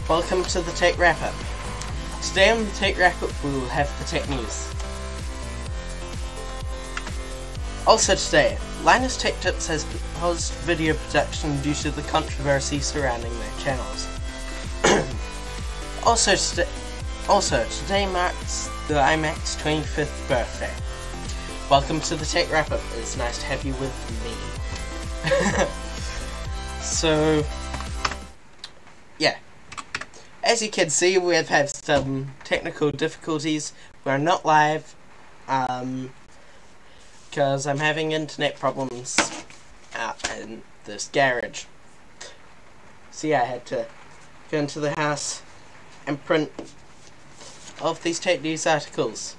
Welcome to the Tech Wrap-Up. Today on the Tech Wrap-Up we will have the tech news. Also today, Linus Tech Tips has paused video production due to the controversy surrounding their channels. Also today marks the iMac's 25th birthday. Welcome to the Tech Wrap-Up. It's nice to have you with me. So, yeah. As you can see, we have had some technical difficulties. We're not live, because I'm having internet problems out in this garage. So yeah, I had to go into the house and print all of these tech news articles.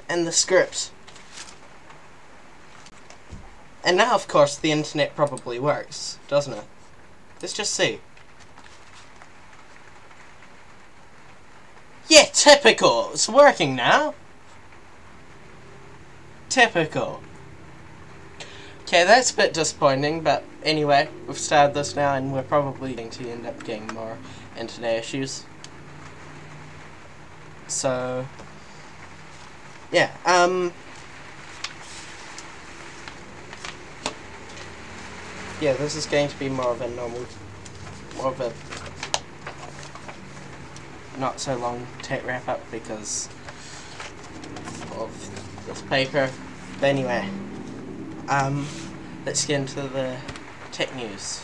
And the script. And now, of course, the internet probably works, doesn't it? Let's just see. Yeah, typical! It's working now! Typical. Okay, that's a bit disappointing, but anyway, we've started this now and we're probably going to end up getting more internet issues. So, yeah, yeah, this is going to be more of a not so long tech wrap up because of this paper. But anyway, let's get into the tech news.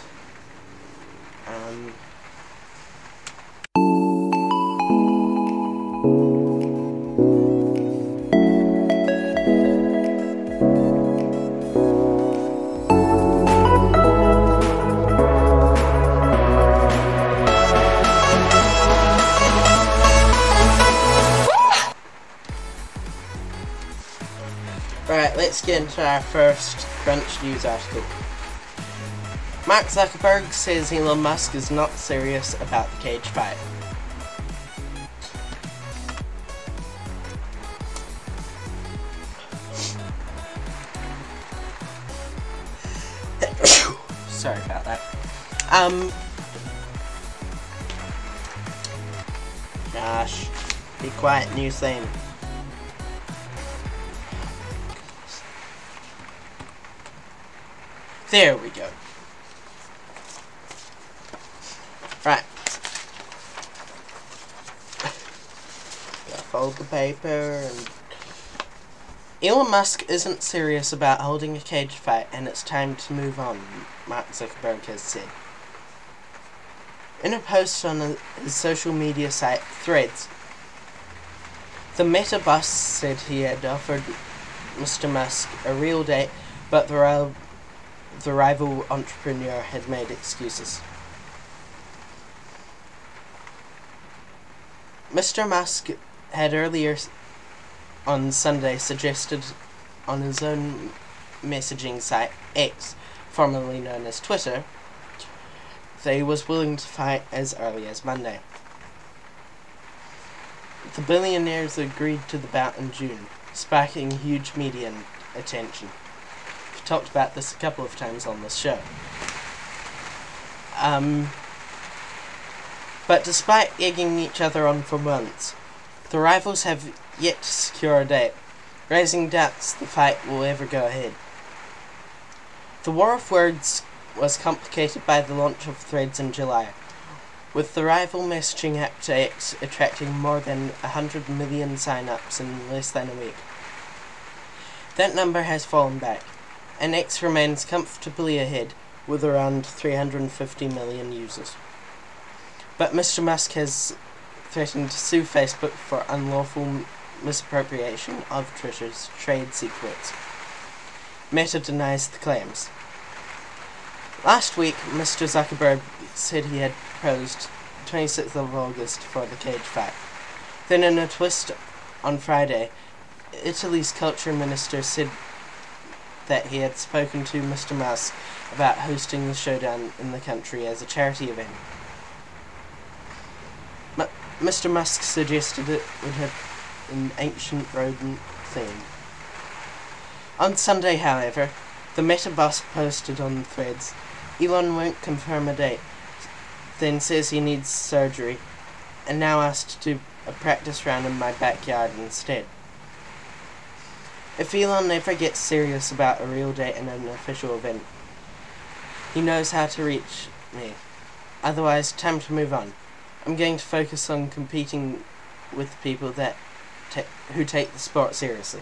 Right, let's get into our first Crunch News article. Mark Zuckerberg says Elon Musk is not serious about the cage fight. Sorry about that. Gosh, be quiet, new thing. There we go. Right. Gotta fold the paper and... Elon Musk isn't serious about holding a cage fight and it's time to move on, Mark Zuckerberg has said. In a post on his social media site, Threads, the Meta boss said he had offered Mr. Musk a real date, but the rival entrepreneur had made excuses. Mr. Musk had earlier on Sunday suggested on his own messaging site, X, formerly known as Twitter, that he was willing to fight as early as Monday. The billionaires agreed to the bout in June, sparking huge media attention. We've talked about this a couple of times on this show. But despite egging each other on for months, the rivals have yet to secure a date, raising doubts the fight will ever go ahead. The war of words was complicated by the launch of Threads in July, with the rival messaging app to X attracting more than 100 million sign-ups in less than a week. That number has fallen back, and X remains comfortably ahead with around 350 million users. But Mr. Musk has threatened to sue Facebook for unlawful misappropriation of Twitter's trade secrets. Meta denies the claims. Last week, Mr. Zuckerberg said he had proposed 26th of August for the cage fight. Then in a twist on Friday, Italy's culture minister said that he had spoken to Mr. Musk about hosting the showdown in the country as a charity event. Mr. Musk suggested it would have an ancient rodent theme. On Sunday, however, the Meta boss posted on Threads, Elon won't confirm a date, then says he needs surgery, and now asked to do a practice round in my backyard instead. If Elon ever gets serious about a real date and an official event, he knows how to reach me. Otherwise, time to move on. I'm going to focus on competing with people who take the sport seriously.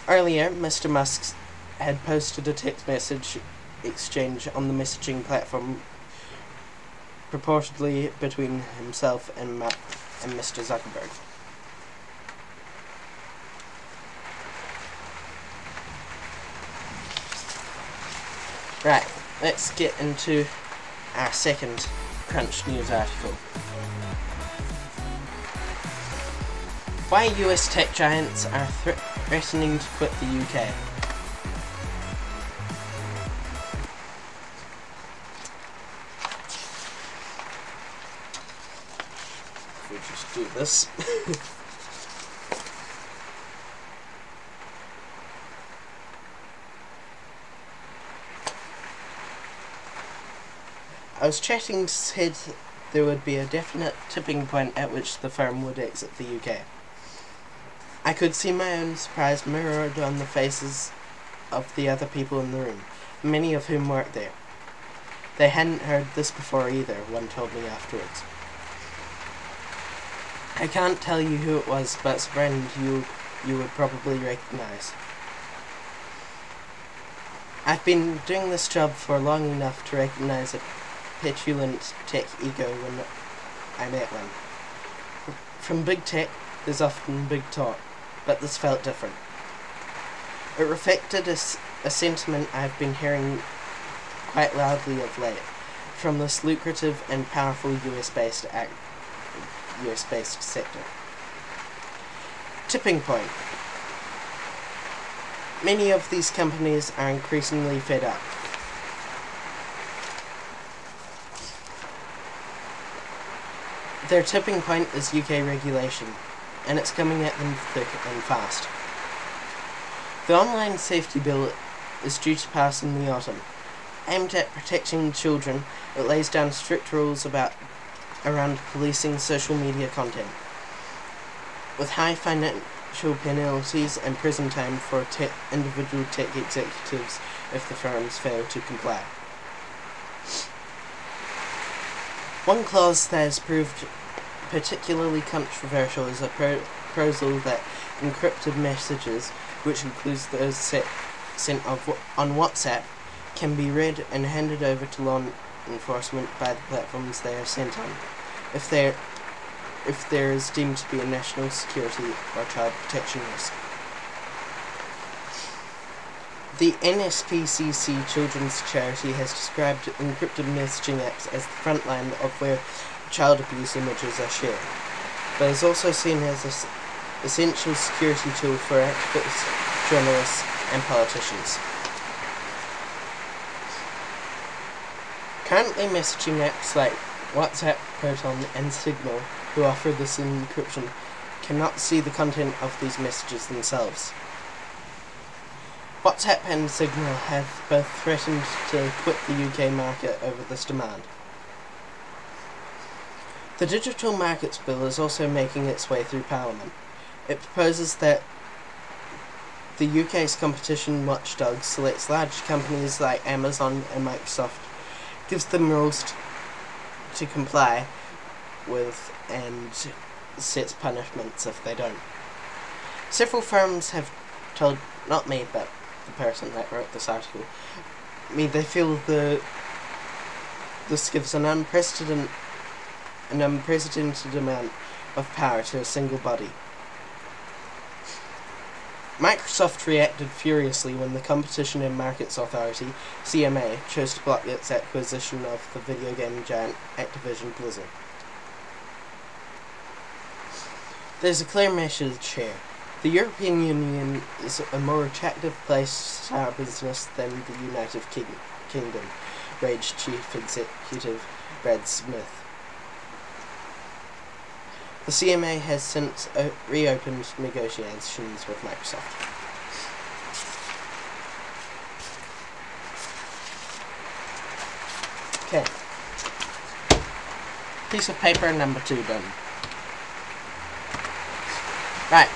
Earlier, Mr. Musk had posted a text message exchange on the messaging platform purportedly between himself and Mr. Zuckerberg. Right, let's get into our second Crunch News article. Why US tech giants are threatening to quit the UK. If we just do this. I was chatting, said there would be a definite tipping point at which the firm would exit the UK. I could see my own surprise mirrored on the faces of the other people in the room, many of whom worked there. They hadn't heard this before either, one told me afterwards. I can't tell you who it was, but it's a friend you would probably recognise. I've been doing this job for long enough to recognise a petulant tech ego when I met one. From big tech, there's often big talk, but this felt different. It reflected a sentiment I've been hearing quite loudly of late, from this lucrative and powerful US-based sector. Tipping point. Many of these companies are increasingly fed up. Their tipping point is UK regulation, and it's coming at them thick and fast. The online safety bill is due to pass in the autumn. Aimed at protecting children, it lays down strict rules around policing social media content, with high financial penalties and prison time for individual tech executives if the firms fail to comply. One clause that has proved particularly controversial is a proposal that encrypted messages, which includes those sent on WhatsApp, can be read and handed over to law enforcement by the platforms they are sent on, if there is deemed to be a national security or child protection risk. The NSPCC Children's Charity has described encrypted messaging apps as the front line of where child abuse images are shared, but is also seen as an essential security tool for activists, journalists, and politicians. Currently, messaging apps like WhatsApp, Proton, and Signal, who offer this encryption, cannot see the content of these messages themselves. WhatsApp and Signal have both threatened to quit the UK market over this demand. The Digital Markets Bill is also making its way through Parliament. It proposes that the UK's competition watchdog selects large companies like Amazon and Microsoft, gives them rules to comply with, and sets punishments if they don't. Several firms have told, not me, but the person that wrote this article, they feel this gives an unprecedented amount of power to a single body. Microsoft reacted furiously when the Competition and Markets Authority, CMA, chose to block its acquisition of the video game giant Activision Blizzard. There's a clear message here. The European Union is a more attractive place to start a business than the United Kingdom, raged Chief Executive Brad Smith. The CMA has since reopened negotiations with Microsoft. Okay. Piece of paper number 2 done. Right.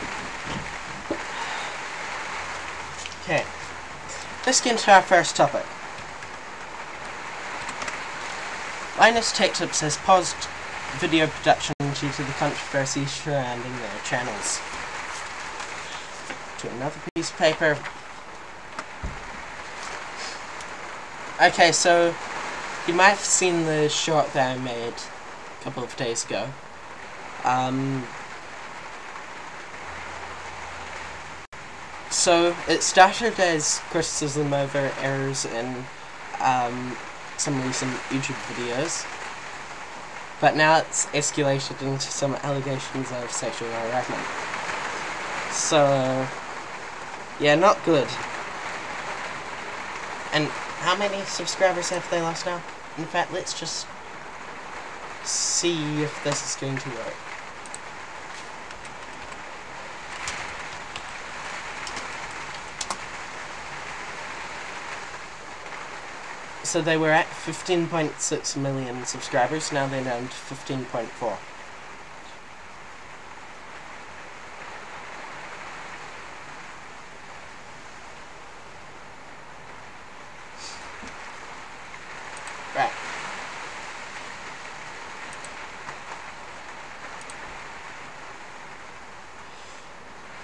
Okay. Let's get into our first topic. Linus Tech Tips has paused video production due to the controversy surrounding their channels. To another piece of paper. Okay, so you might have seen the short that I made a couple of days ago. So it started as criticism over errors in some recent YouTube videos, but now it's escalated into some allegations of sexual harassment. So yeah, not good. And how many subscribers have they lost now? In fact, let's just see if this is going to work. So they were at 15.6 million subscribers, now they're down to 15.4. Right.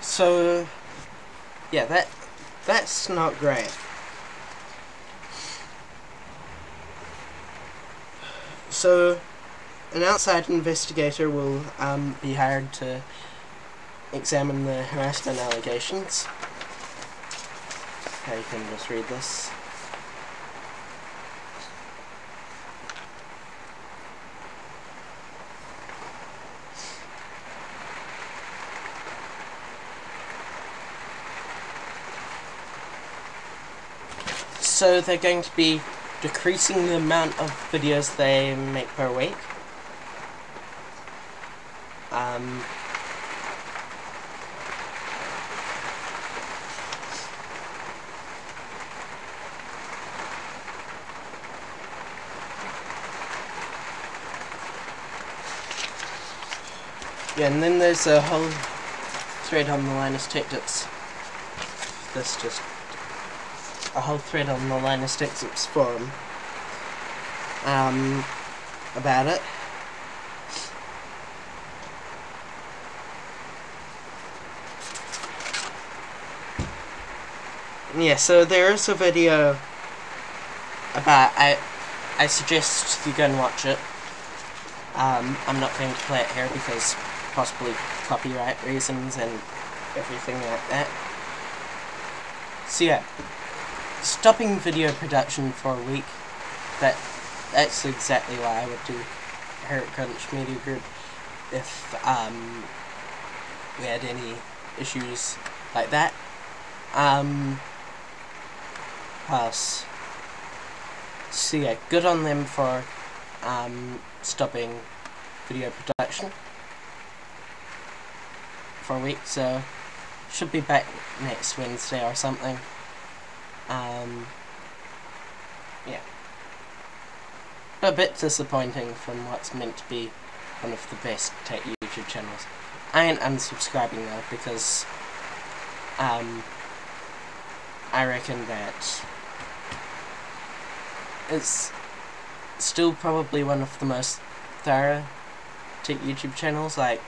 So yeah, that's not great. So an outside investigator will be hired to examine the harassment allegations. Okay, you can just read this. So they're going to be decreasing the amount of videos they make per week. Yeah, and then there's a whole thread on the Linus Tech Tips. That's just a whole thread on the Linus Tech Tips forum about it. Yeah, so there is a video about, I suggest you go and watch it. I'm not going to play it here because possibly copyright reasons and everything like that. So yeah, stopping video production for a week, that's exactly why I would do Herrick Crunch Media Group if we had any issues like that. Pass. So yeah, good on them for stopping video production for a week, so should be back next Wednesday or something. Yeah. A bit disappointing from what's meant to be one of the best tech YouTube channels. I ain't unsubscribing though, because I reckon that it's still probably one of the most thorough tech YouTube channels. Like,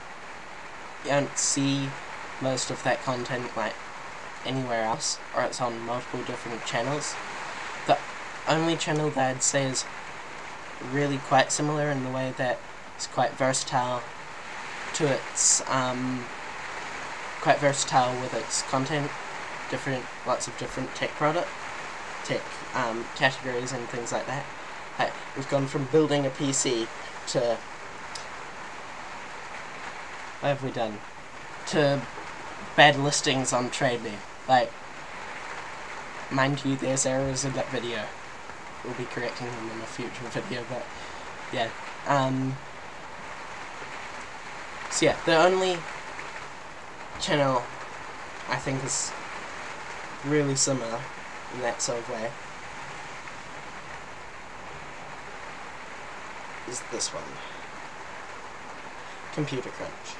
you don't see most of that content like anywhere else, or it's on multiple different channels. The only channel that I'd say is really quite similar in the way that it's quite versatile to its quite versatile with its content, lots of different tech categories and things like that. We've gone from building a PC to, what have we done? To bad listings on TradeMe. Like, mind you, there's errors in that video. We'll be correcting them in a future video, but yeah. So yeah, the only channel I think is really similar in that sort of way is this one. Computer crunch.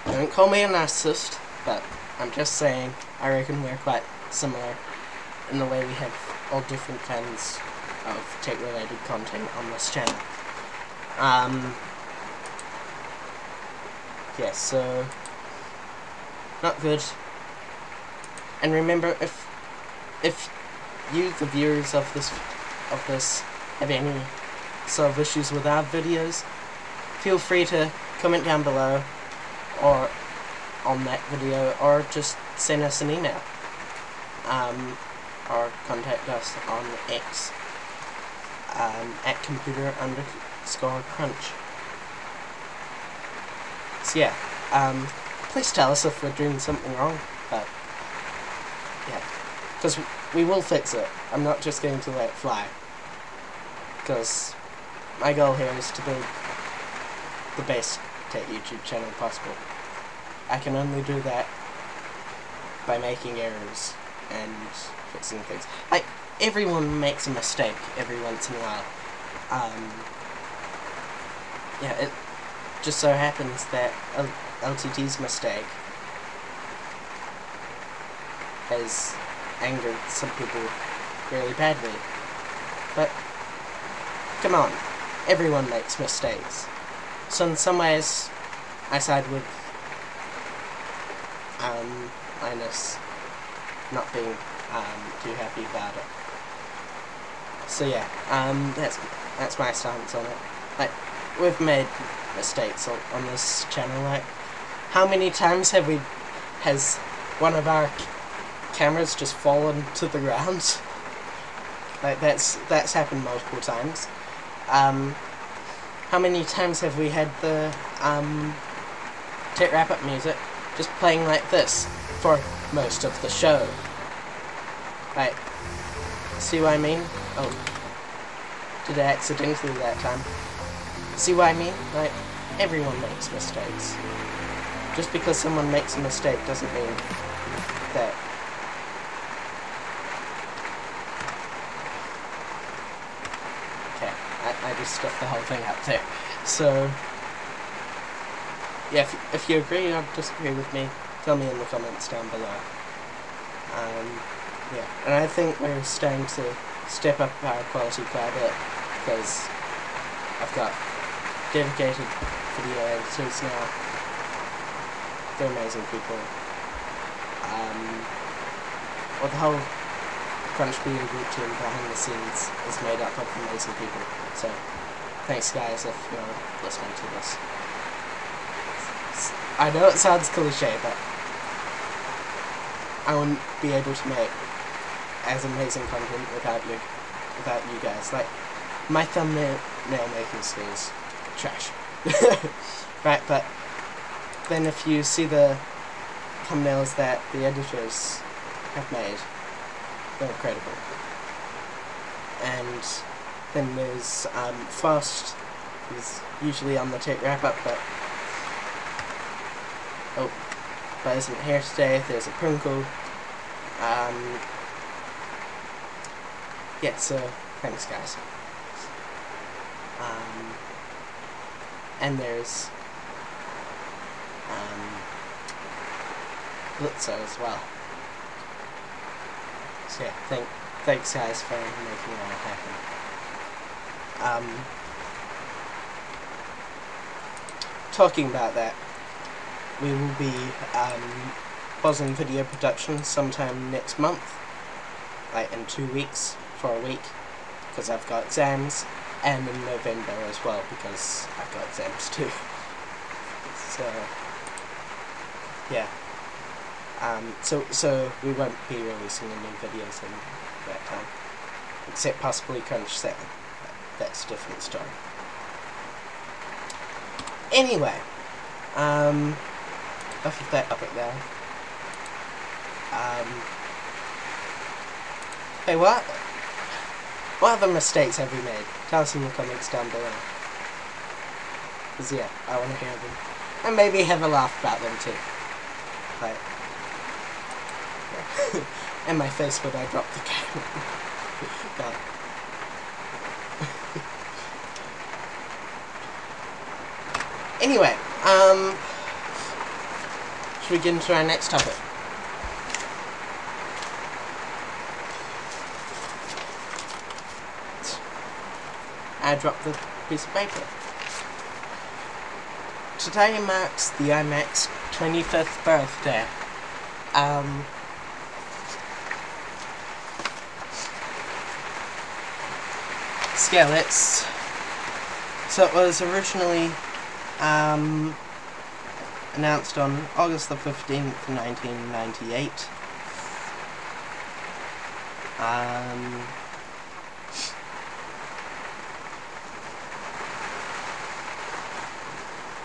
Don't call me a narcissist, but I'm just saying I reckon we're quite similar in the way we have all different kinds of tech-related content on this channel. Yeah, so not good. And remember, if you, the viewers of this have any sort of issues with our videos, feel free to comment down below or on that video, or just send us an email, or contact us on X at computer_crunch. So yeah, please tell us if we're doing something wrong, but yeah, because we will fix it. I'm not just going to let it fly, because my goal here is to build the best tech YouTube channel possible. I can only do that by making errors and fixing things. Like, everyone makes a mistake every once in a while. Yeah, it just so happens that LTT's mistake has angered some people really badly. But, come on, everyone makes mistakes. So in some ways, I side with Linus not being too happy about it. So yeah, that's my stance on it. Like, we've made mistakes on this channel. Like, how many times has one of our cameras just fallen to the ground? Like, that's happened multiple times. How many times have we had the tech wrap-up music just playing like this for most of the show? Like, see what I mean? Oh, did I accidentally that time? See what I mean? Like, everyone makes mistakes. Just because someone makes a mistake doesn't mean that... Okay, I just stuffed the whole thing up there. So, yeah, if you agree or disagree with me, tell me in the comments down below. Yeah, and I think we're starting to step up our quality quite a bit, because I've got dedicated video editors now. They're amazing people. Well, the whole Crunch Video Group team behind the scenes is made up of amazing people. So, thanks guys if you're listening to this. I know it sounds cliche, but I wouldn't be able to make as amazing content without you guys. Like, my thumbnail making skills, trash. Right, but then if you see the thumbnails that the editors have made, they're incredible. And then there's Frost, who's usually on the tech wrap-up, but isn't here today. There's a Prunkle. Yeah, so thanks guys. And there's Blitzo as well. So yeah, thanks guys for making it all happen. Talking about that, we will be pausing video production sometime next month, like in 2 weeks, for a week, because I've got exams, and in November as well, because I've got exams too. So yeah, so we won't be releasing any new videos in that time, except possibly Crunch 7. That's a different story. Anyway, enough of that topic there. Hey, what other mistakes have we made? Tell us in the comments down below. Because yeah, I want to hear them. And maybe have a laugh about them too. Like, yeah. And my face when I drop the camera. But Anyway, should we get into our next topic? I dropped the piece of paper. Today marks the iMac's 25th birthday. So it was originally announced on August the 15th, 1998.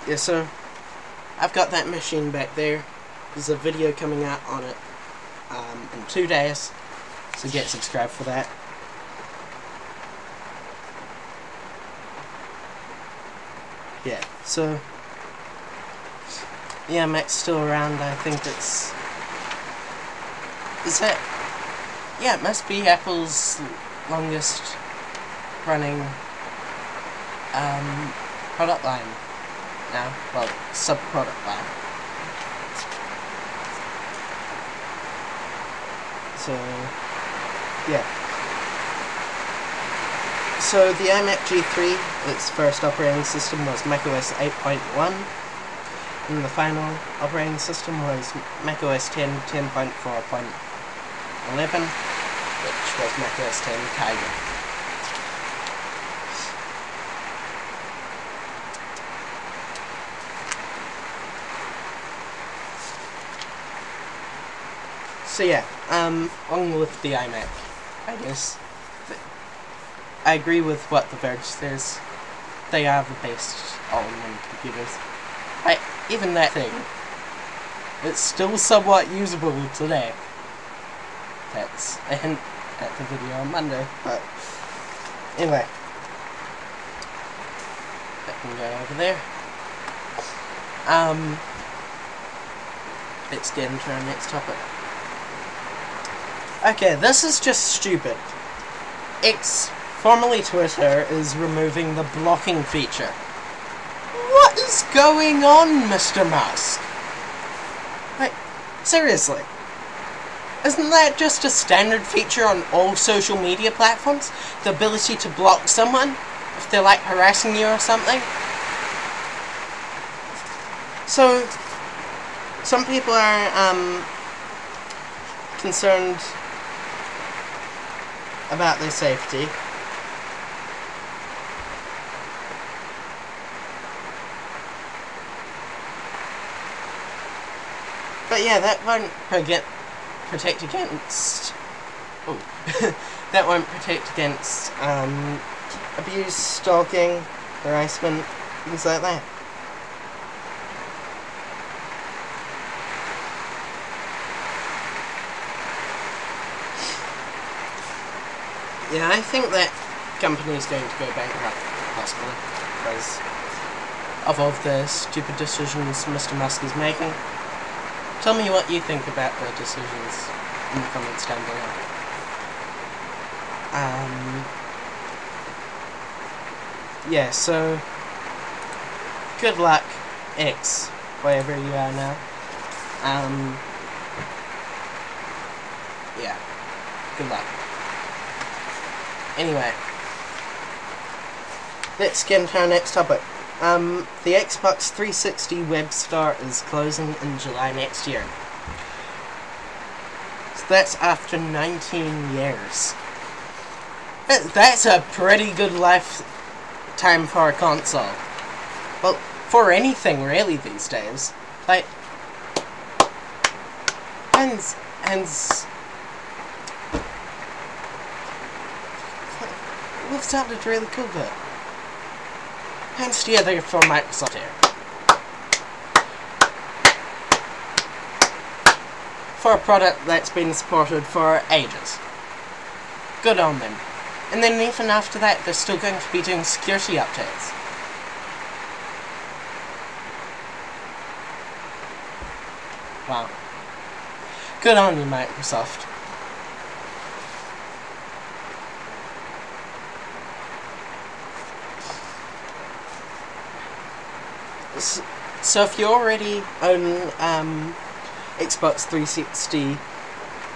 Yeah, so I've got that machine back there. There's a video coming out on it in 2 days, so get subscribed for that. Yeah, so yeah, Mac's still around. I think it's... Is that... Yeah, it must be Apple's longest running product line now. Well, sub-product line. So, yeah. So the iMac G3, its first operating system was macOS 8.1, and the final operating system was macOS 10 10.4.11, which was macOS 10 Tiger. So yeah, along with the iMac, I guess. I agree with what The Verge says. They are the best all-in-one computers. Even that thing, it's still somewhat usable today. That's a hint at the video on Monday, but anyway. That can go over there. Let's get into our next topic. Okay, this is just stupid. X, formerly Twitter, is removing the blocking feature. What is going on, Mr. Musk? Like, seriously. Isn't that just a standard feature on all social media platforms? The ability to block someone if they're, like, harassing you or something? So, some people are, concerned about their safety. But yeah, that won't protect against... Oh. That won't protect against abuse, stalking, harassment, things like that. Yeah, I think that company is going to go bankrupt, possibly, because of all the stupid decisions Mr. Musk is making. Tell me what you think about the decisions in the comments down below. Yeah, so good luck, X, wherever you are now. Yeah, good luck. Anyway, let's get into our next topic. The Xbox 360 web store is closing in July next year. So that's after 19 years. That's a pretty good lifetime for a console. Well, for anything really these days. Like, and we've sounded really cool there. Hands together for Microsoft here. For a product that's been supported for ages. Good on them. And then even after that, they're still going to be doing security updates. Wow. Good on you, Microsoft. So if you already own Xbox 360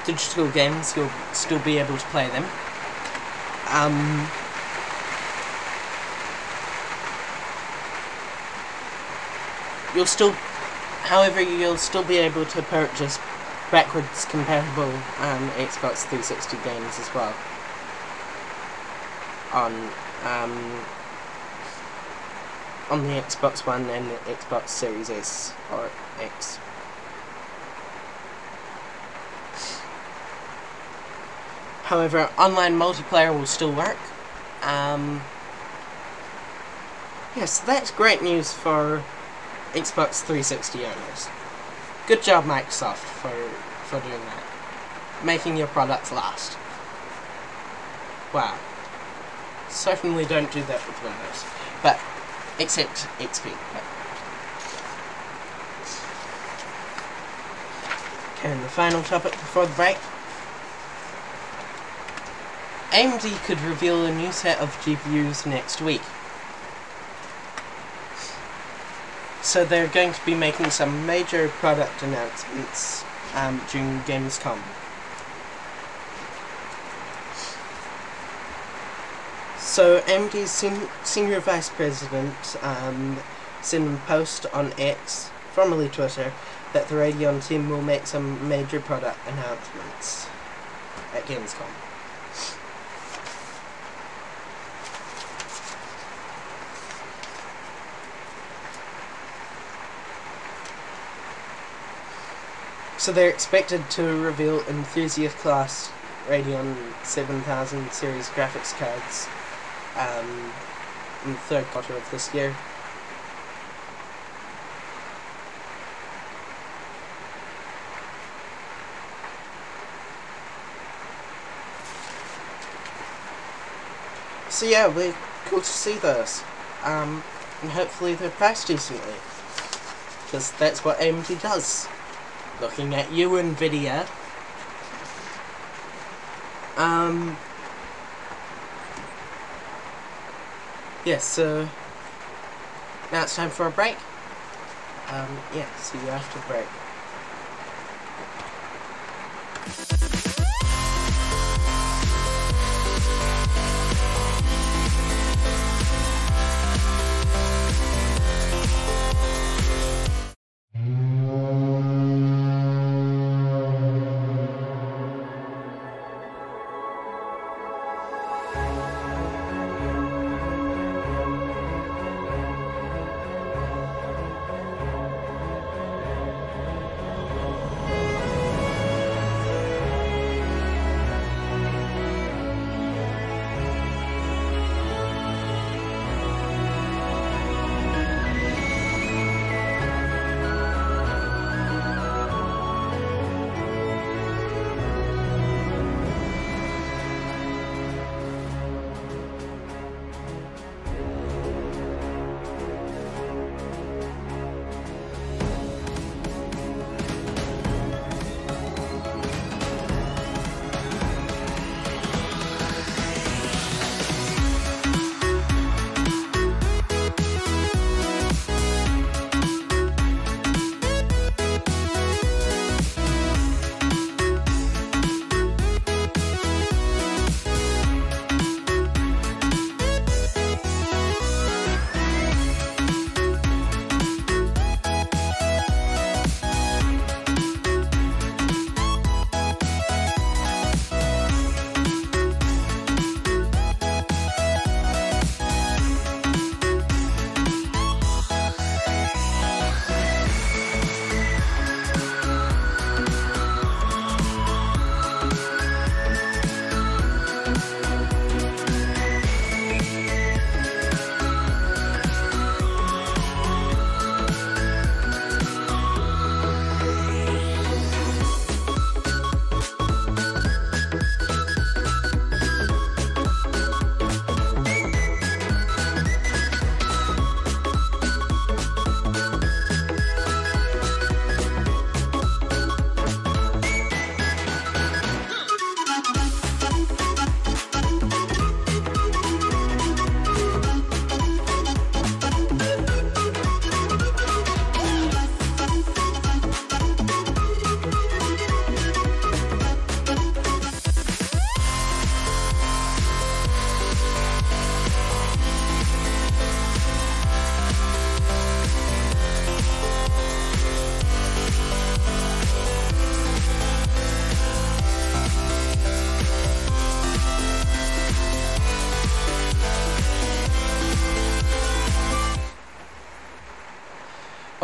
digital games, you'll still be able to play them. However, you'll still be able to purchase backwards compatible Xbox 360 games as well on the Xbox One and the Xbox Series S or X. However, online multiplayer will still work. So that's great news for Xbox 360 owners. Good job, Microsoft, for doing that. Making your products last. Wow. Certainly don't do that with Windows. But, except XP. Okay, and the final topic before the break. AMD could reveal a new set of GPUs next week. So they're going to be making some major product announcements during Gamescom. So AMD's senior vice president sent a post on X, formerly Twitter, that the Radeon team will make some major product announcements at Gamescom. So they're expected to reveal enthusiast class Radeon 7000 series graphics cards in the third quarter of this year. So yeah, we're cool to see those, and hopefully they're priced decently, because that's what AMD does. Looking at you, Nvidia. Yes, so now it's time for a break. See you after the break.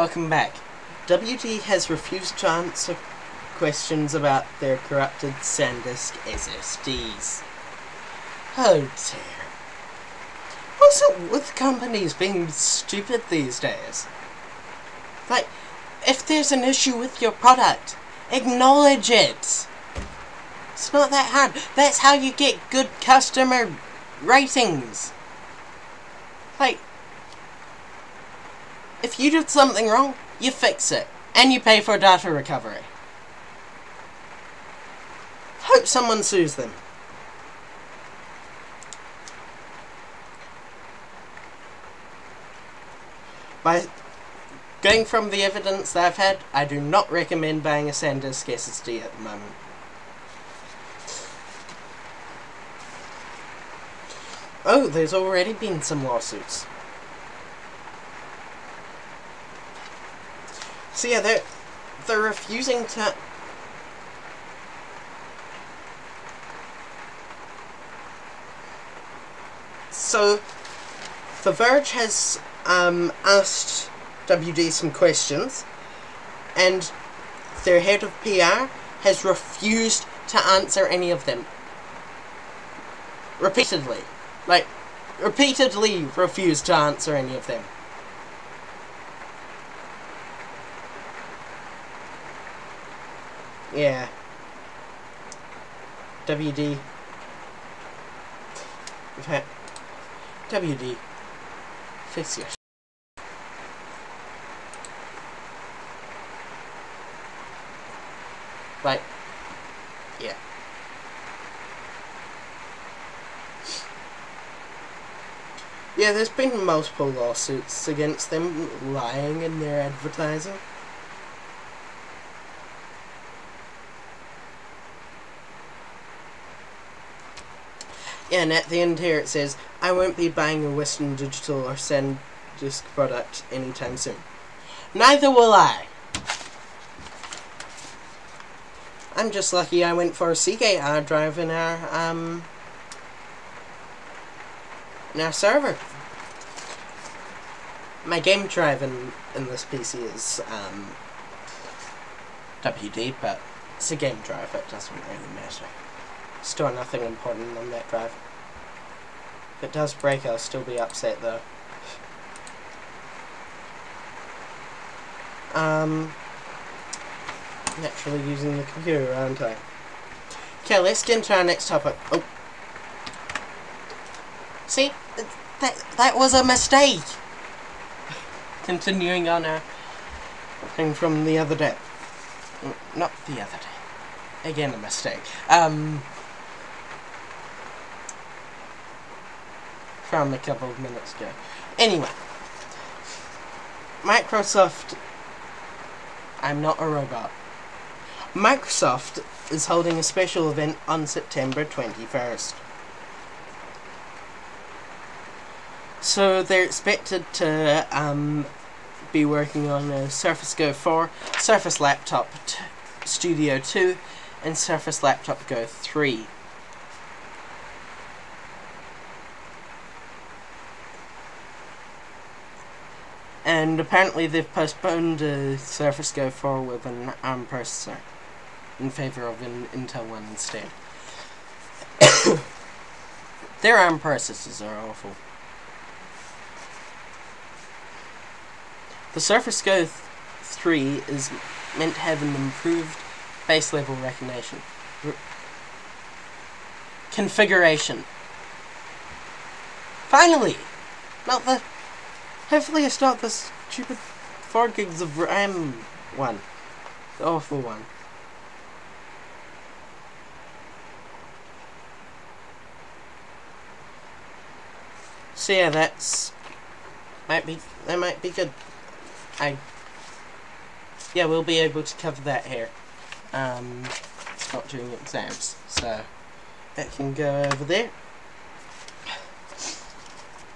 welcome back. WD has refused to answer questions about their corrupted SanDisk SSDs. Oh dear. What's it with companies being stupid these days? Like, if there's an issue with your product, acknowledge it. It's not that hard. That's how you get good customer ratings. Like, if you did something wrong, you fix it. And you pay for data recovery. Hope someone sues them. By going from the evidence that I've had, I do not recommend buying a SanDisk SSD at the moment. Oh, there's already been some lawsuits. So yeah, they're refusing to... So, The Verge has asked WD some questions, and their head of PR has refused to answer any of them. Repeatedly. Like, repeatedly refused to answer any of them. Yeah. WD. WD. Fix your Like, yeah. Yeah, there's been multiple lawsuits against them lying in their advertising. Yeah, and at the end here it says, I won't be buying a Western Digital or SanDisk product anytime soon. Neither will I. I'm just lucky I went for a Seagate hard drive in our server. My game drive in this PC is WD, but it's a game drive, it doesn't really matter. Store nothing important on that drive. If it does break, I'll still be upset though. Naturally using the computer, aren't I? Okay, let's get into our next topic. Oh. See? That was a mistake! Continuing on our thing from the other day. Not the other day. Again, a mistake. From a couple of minutes ago. Anyway. Microsoft... I'm not a robot. Microsoft is holding a special event on September 21st. So they're expected to be working on a Surface Go 4, Surface Laptop Studio 2, and Surface Laptop Go 3. And apparently they've postponed a Surface Go 4 with an ARM processor in favour of an Intel one instead. Their ARM processors are awful. The Surface Go 3 is meant to have an improved base level recognition. Configuration. Finally! Hopefully it's not the stupid 4 gigs of RAM one. The awful one. So yeah, that might be good. Yeah, we'll be able to cover that here. It's not during exams, so that can go over there.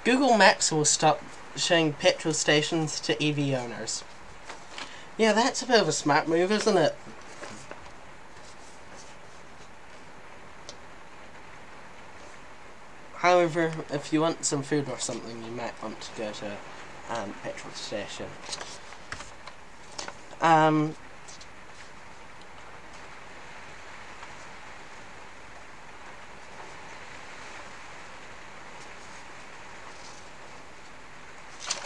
Google Maps will stop showing petrol stations to EV owners. Yeah, that's a bit of a smart move, isn't it? However, if you want some food or something, you might want to go to a petrol station.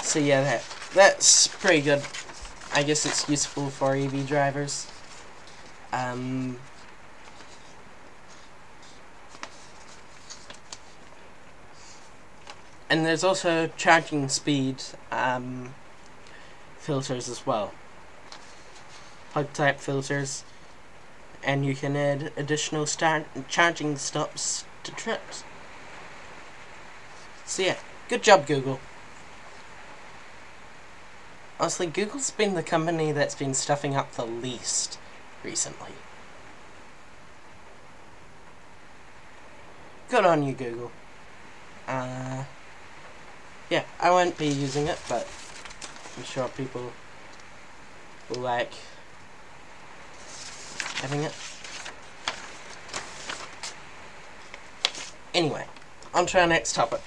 So yeah, that's pretty good. I guess it's useful for EV drivers. And there's also charging speed filters as well. Plug type filters, and you can add additional charging stops to trips. So yeah, good job, Google. Honestly, Google's been the company that's been stuffing up the least recently. Good on you, Google. Yeah, I won't be using it, but I'm sure people will like having it. Anyway, on to our next topic.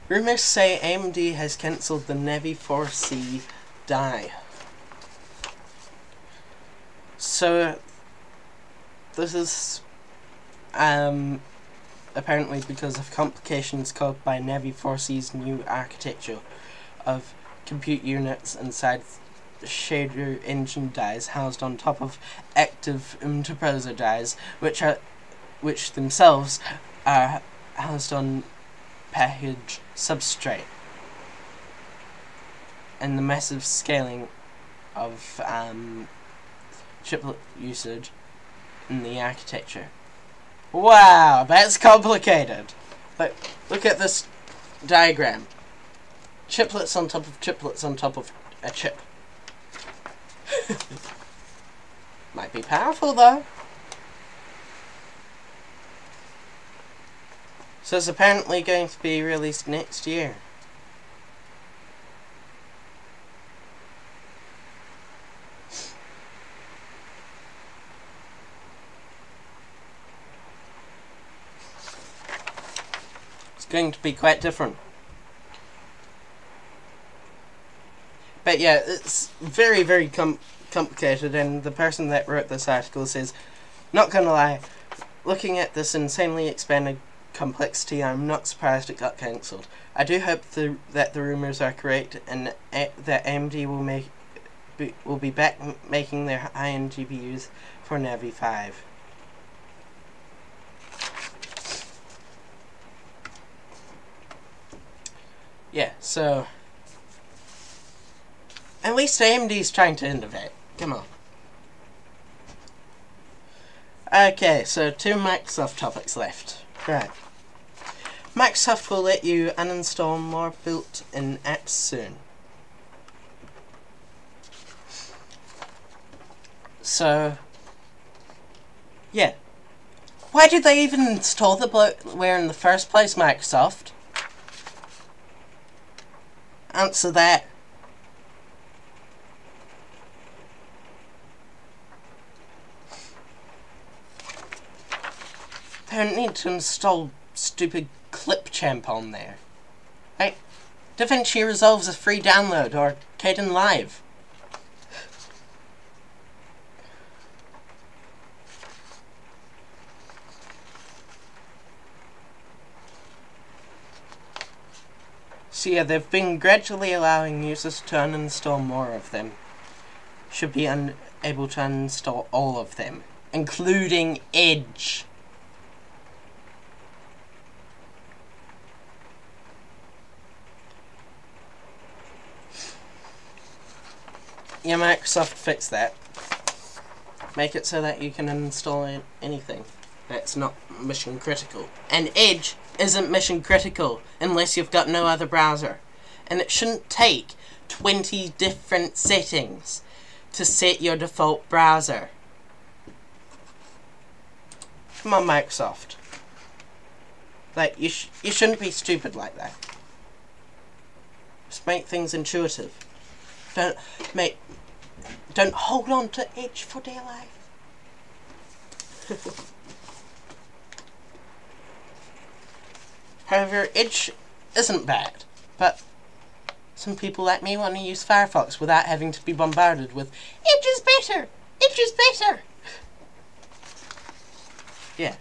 Rumors say AMD has cancelled the Navi 4C die. So, this is apparently because of complications caused by Navi 4C's new architecture of compute units inside shader engine dies housed on top of active interposer dies, which themselves are housed on package substrate, and the massive scaling of chiplet usage in the architecture. Wow, that's complicated. Look at this diagram. Chiplets on top of chiplets on top of a chip. Might be powerful though. So it's apparently going to be released next year. It's going to be quite different. But yeah, it's very, very complicated, and the person that wrote this article says, not gonna lie, looking at this insanely expanded complexity, I'm not surprised it got cancelled. I do hope that the rumours are correct, and that AMD will be back making their high-end GPUs for Navi 5. Yeah, so at least AMD's trying to innovate. Come on. Okay, so 2 Microsoft topics left. Right. Microsoft will let you uninstall more built-in apps soon. So, yeah. Why did they even install the bloatware in the first place, Microsoft? Answer that. They don't need to install stupid Clipchamp on there. Right? DaVinci Resolve's a free download, or Kden Live. So yeah, they've been gradually allowing users to uninstall more of them. Should be able to uninstall all of them, including Edge. Yeah, Microsoft fix that. Make it so that you can uninstall anything that's not mission critical. And Edge isn't mission critical unless you've got no other browser. And it shouldn't take 20 different settings to set your default browser. Come on, Microsoft. Like, you shouldn't be stupid like that. Just make things intuitive. Don't hold on to Edge for dear life. However, Edge isn't bad, but some people like me want to use Firefox without having to be bombarded with Edge is better! Edge is better! Yeah.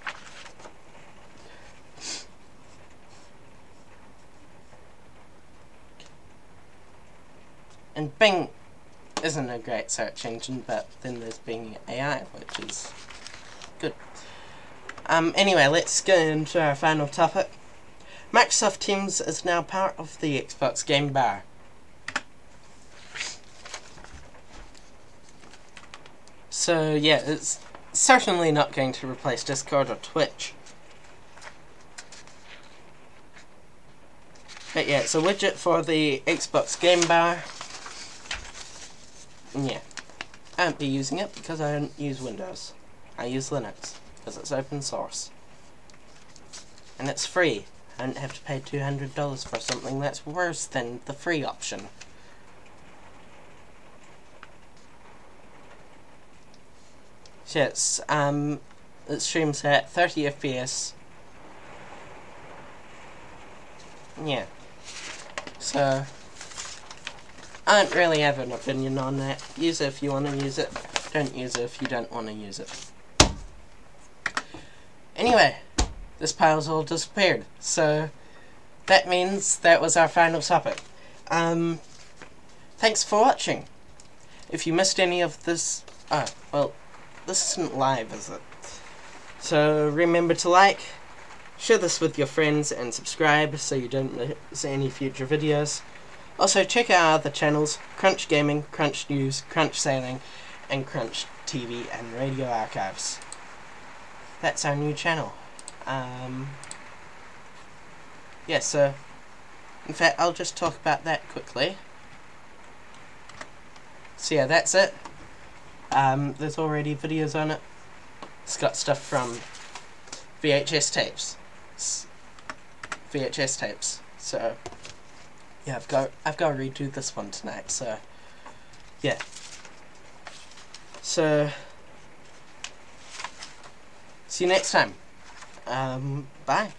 And Bing isn't a great search engine, but then there's Bing AI, which is good. Anyway, let's go into our final topic. Microsoft Teams is now part of the Xbox Game Bar. So yeah, it's certainly not going to replace Discord or Twitch. But yeah, it's a widget for the Xbox Game Bar. And yeah, I won't be using it because I don't use Windows. I use Linux because it's open source. And it's free. I don't have to pay $200 for something that's worse than the free option. So it streams at 30 FPS. Yeah. So I don't really have an opinion on that. Use it if you want to use it. Don't use it if you don't want to use it. Anyway, this pile's all disappeared. So that means that was our final topic. Thanks for watching. If you missed any of this... Oh, well, this isn't live, is it? So remember to like, share this with your friends, and subscribe so you don't miss any future videos. Also, check out our other channels, Crunch Gaming, Crunch News, Crunch Sailing, and Crunch TV and Radio Archives. That's our new channel. Yeah, so, in fact, I'll just talk about that quickly. So yeah, that's it. There's already videos on it. It's got stuff from VHS tapes. So yeah, I've got to redo this one tonight. So yeah. So see you next time. Bye.